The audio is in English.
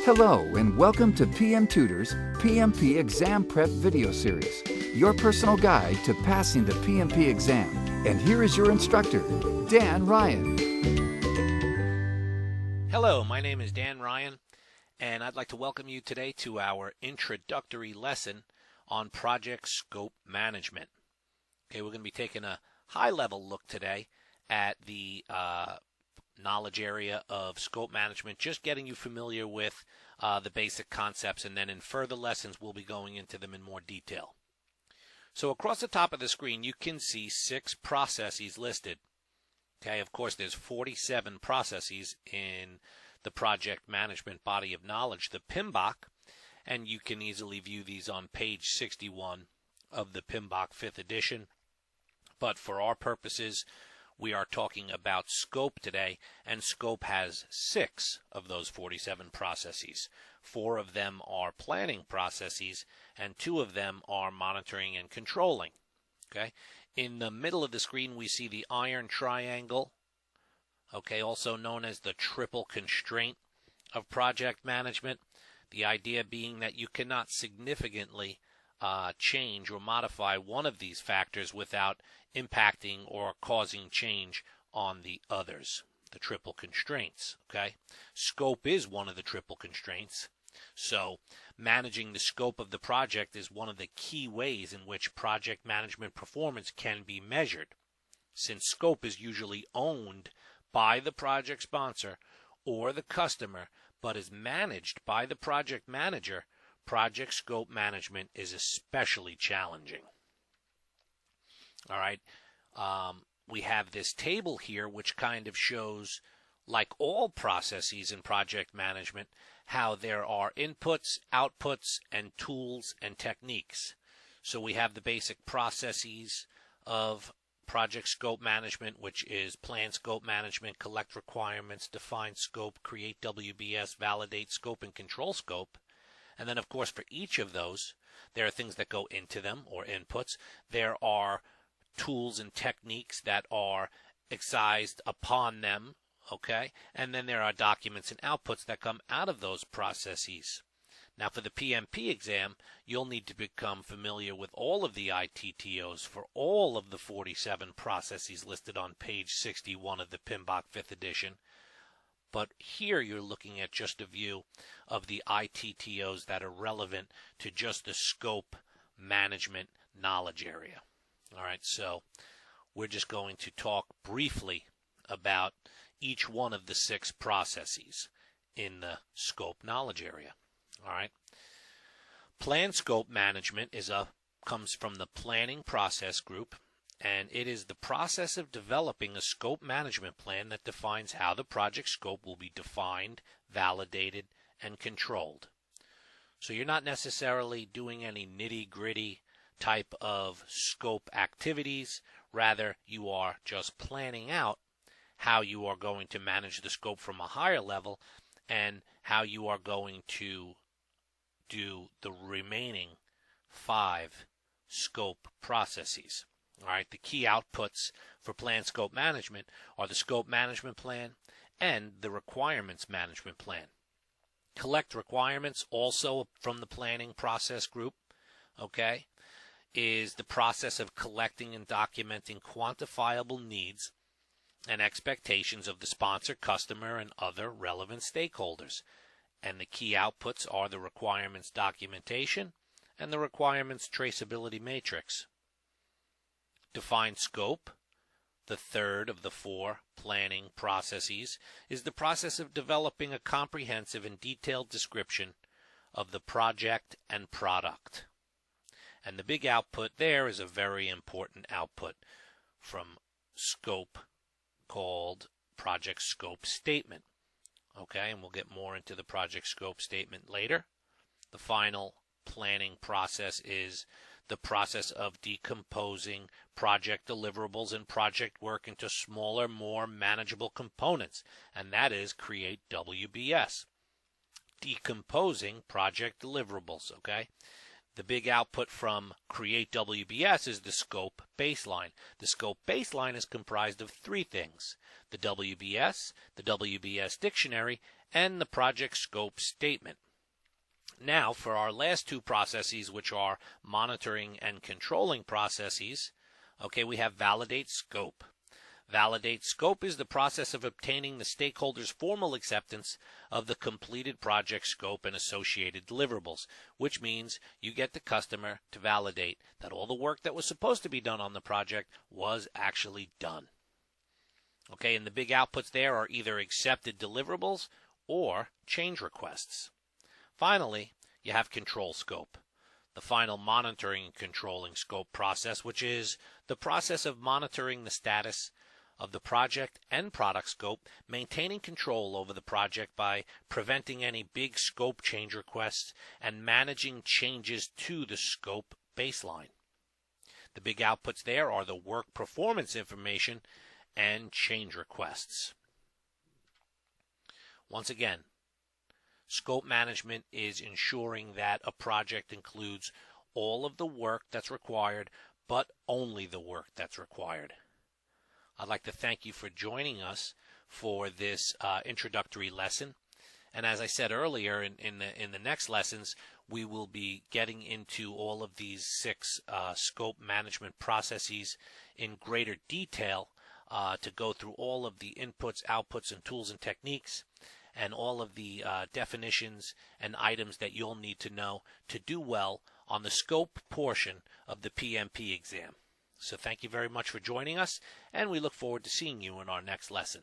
Hello and welcome to PM Tutor's PMP Exam Prep video series, your personal guide to passing the PMP exam. And here is your instructor, Dan Ryan. Hello, my name is Dan Ryan, and I'd like to welcome you today to our introductory lesson on project scope management. Okay, we're going to be taking a high-level look today at the knowledge area of scope management, just getting you familiar with the basic concepts, and then in further lessons we'll be going into them in more detail. So across the top of the screen you can see 6 processes listed. Okay, of course there's 47 processes in the project management body of knowledge, the PMBOK, and you can easily view these on page 61 of the PMBOK 5th edition. But for our purposes, we are talking about scope today, and scope has 6 of those 47 processes. 4 of them are planning processes, and 2 of them are monitoring and controlling. Okay, in the middle of the screen we see the iron triangle, okay, also known as the triple constraint of project management. The idea being that you cannot significantly change or modify one of these factors without impacting or causing change on the others, the triple constraints. Okay, scope is one of the triple constraints, so managing the scope of the project is one of the key ways in which project management performance can be measured. Since scope is usually owned by the project sponsor or the customer but is managed by the project manager, project scope management is especially challenging. All right, we have this table here which kind of shows, like all processes in project management, how there are inputs, outputs, and tools and techniques. So we have the basic processes of project scope management, which is plan scope management, collect requirements, define scope, create WBS, validate scope, and control scope. And then, of course, for each of those, there are things that go into them, or inputs. There are tools and techniques that are excised upon them, okay? And then there are documents and outputs that come out of those processes. Now, for the PMP exam, you'll need to become familiar with all of the ITTOs for all of the 47 processes listed on page 61 of the PMBOK 5th edition. But here you're looking at just a view of the ITTOs that are relevant to just the scope management knowledge area. All right, so we're just going to talk briefly about each one of the 6 processes in the scope knowledge area. All right, plan scope management comes from the planning process group, and it is the process of developing a scope management plan that defines how the project scope will be defined, validated, and controlled. So you're not necessarily doing any nitty-gritty type of scope activities. Rather, you are just planning out how you are going to manage the scope from a higher level and how you are going to do the remaining 5 scope processes. All right, the key outputs for plan scope management are the scope management plan and the requirements management plan. Collect requirements, also from the planning process group, okay, is the process of collecting and documenting quantifiable needs and expectations of the sponsor, customer, and other relevant stakeholders. And the key outputs are the requirements documentation and the requirements traceability matrix. Define scope, the third of the 4 planning processes, is the process of developing a comprehensive and detailed description of the project and product. And the big output there is a very important output from scope called project scope statement. Okay, and we'll get more into the project scope statement later. The final planning process is the process of decomposing project deliverables and project work into smaller, more manageable components, and that is create WBS. Decomposing project deliverables, okay? The big output from Create WBS is the scope baseline. The scope baseline is comprised of 3 things: the WBS dictionary, and the project scope statement. Now, for our last two processes, which are monitoring and controlling processes, okay, we have validate scope. Validate scope is the process of obtaining the stakeholders' formal acceptance of the completed project scope and associated deliverables, which means you get the customer to validate that all the work that was supposed to be done on the project was actually done. Okay, and the big outputs there are either accepted deliverables or change requests. Finally, you have control scope, the final monitoring and controlling scope process, which is the process of monitoring the status of the project and product scope, maintaining control over the project by preventing any big scope change requests and managing changes to the scope baseline. The big outputs there are the work performance information and change requests. Once again, scope management is ensuring that a project includes all of the work that's required, but only the work that's required. I'd like to thank you for joining us for this introductory lesson. And as I said earlier, in the next lessons, we will be getting into all of these 6 scope management processes in greater detail to go through all of the inputs, outputs, and tools and techniques, and all of the definitions and items that you'll need to know to do well on the scope portion of the PMP exam. So thank you very much for joining us, and we look forward to seeing you in our next lesson.